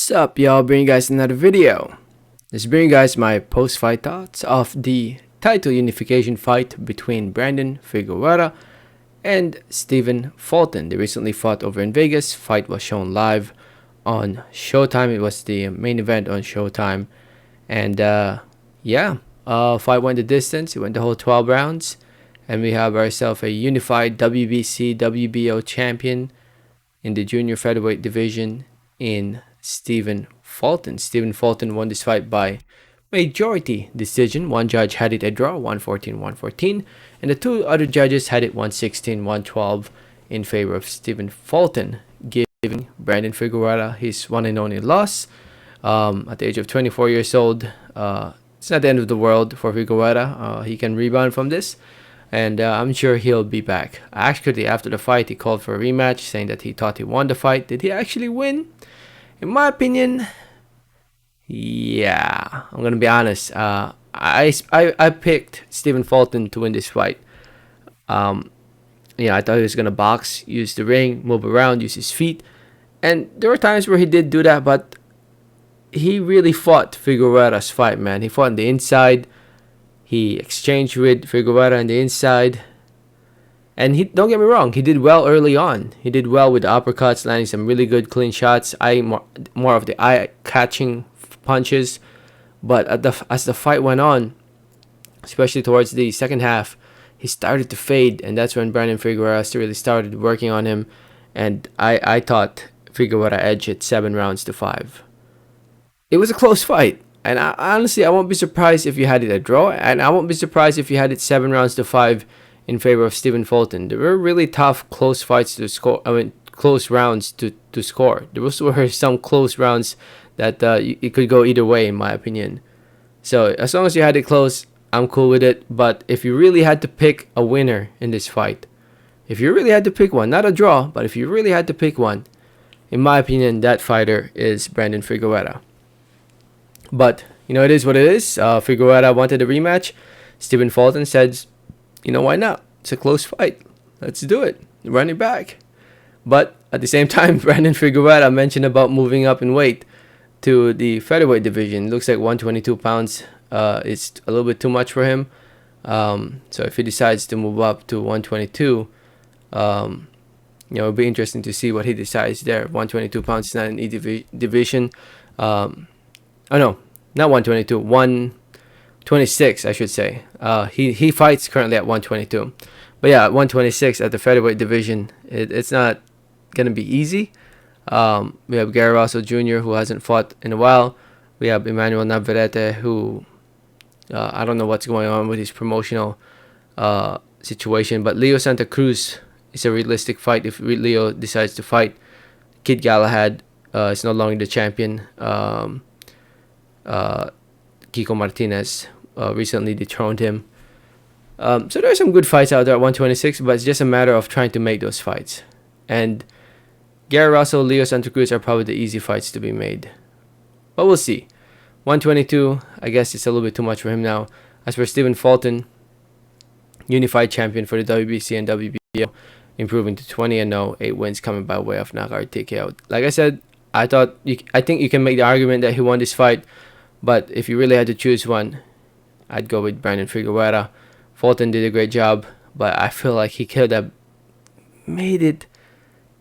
Sup y'all, bringing you guys another video. Let's bring you guys my post-fight thoughts of the title unification fight between Brandon Figueroa and Stephen Fulton. They recently fought over in Vegas. Fight was shown live on Showtime. It was the main event on Showtime. And fight went the distance. It went the whole 12 rounds. And we have ourselves a unified WBC, WBO champion in the junior featherweight division in Stephen Fulton. Stephen Fulton won this fight by majority decision. One judge had it a draw, 114-114, and the two other judges had it 116-112 in favor of Stephen Fulton, giving Brandon Figueroa his one and only loss. At the age of 24 years old, it's not the end of the world for Figueroa. He can rebound from this, and I'm sure he'll be back. Actually, after the fight, he called for a rematch, saying that he thought he won the fight. Did he actually win? In my opinion, yeah, I'm gonna be honest. I picked Stephen Fulton to win this fight. I thought he was gonna box, use the ring, move around, use his feet, and there were times where he did do that, but he really fought Figueroa's fight, man. He fought on the inside. He exchanged with Figueroa on the inside. And don't get me wrong, he did well early on. He did well with the uppercuts, landing some really good clean shots. More of the eye-catching punches. But as the fight went on, especially towards the second half, he started to fade, and that's when Brandon Figueroa really started working on him. And I thought Figueroa edged it 7-5. It was a close fight, and honestly, I won't be surprised if you had it a draw, and I won't be surprised if you had it 7-5. In favor of Stephen Fulton. There were really tough, close fights to score. Close rounds to score. There were some close rounds that it could go either way, in my opinion. So as long as you had it close, I'm cool with it. But if you really had to pick a winner in this fight, if you really had to pick one, not a draw, but if you really had to pick one, in my opinion, that fighter is Brandon Figueroa. But it is what it is. Figueroa wanted a rematch. Stephen Fulton said, why not? It's a close fight. Let's do it. Run it back. But at the same time, Brandon Figueroa mentioned about moving up in weight to the featherweight division. Looks like 122 pounds is a little bit too much for him. So if he decides to move up to 122, it'll be interesting to see what he decides there. 122 pounds is not an division. Oh no, not 122. 126, I should say. He fights currently at 122. But yeah, at 126 at the featherweight division, it's not going to be easy. We have Gary Russell Jr., who hasn't fought in a while. We have Emmanuel Navarrete, who I don't know what's going on with his promotional situation. But Leo Santa Cruz is a realistic fight if Leo decides to fight. Kid Galahad is no longer the champion. Kiko Martinez recently dethroned him. So there are some good fights out there at 126, but it's just a matter of trying to make those fights. And Gary Russell, Leo Santa Cruz are probably the easy fights to be made. But we'll see. 122, I guess it's a little bit too much for him now. As for Stephen Fulton, unified champion for the WBC and WBO, improving to 20-0, 8 wins coming by way of knockout TKO. Like I said, I think you can make the argument that he won this fight. But if you really had to choose one, I'd go with Brandon Figueroa. Fulton did a great job, but I feel like he could have made it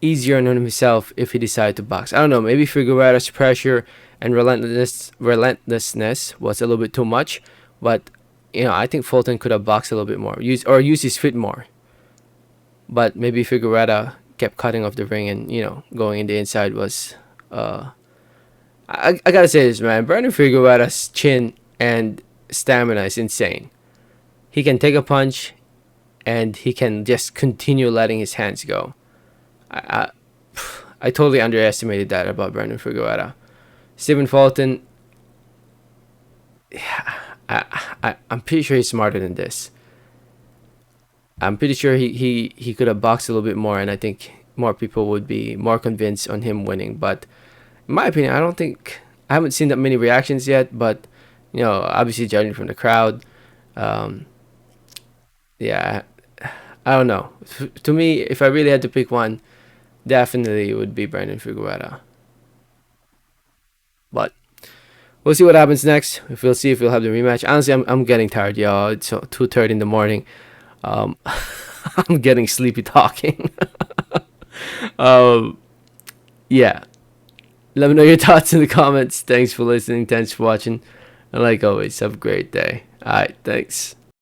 easier on himself if he decided to box. I don't know, maybe Figueroa's pressure and relentlessness was a little bit too much, but I think Fulton could have boxed a little bit more, use his feet more. But maybe Figueroa kept cutting off the ring and going in the inside was. I gotta say this, man. Brandon Figueroa's chin and stamina is insane. He can take a punch, and he can just continue letting his hands go. I totally underestimated that about Brandon Figueroa. Stephen Fulton, I'm pretty sure he's smarter than this. I'm pretty sure he could have boxed a little bit more, and I think more people would be more convinced on him winning. But in my opinion, I haven't seen that many reactions yet, but obviously judging from the crowd, I don't know. To me, if I really had to pick one, definitely it would be Brandon Figueroa. We'll see what happens next. If we'll see if we'll have the rematch. Honestly, I'm getting tired, y'all. It's 2:30 in the morning. Um, I'm getting sleepy talking. um, yeah. Let me know your thoughts in the comments. Thanks for listening. Thanks for watching. And like always, have a great day. All right, thanks.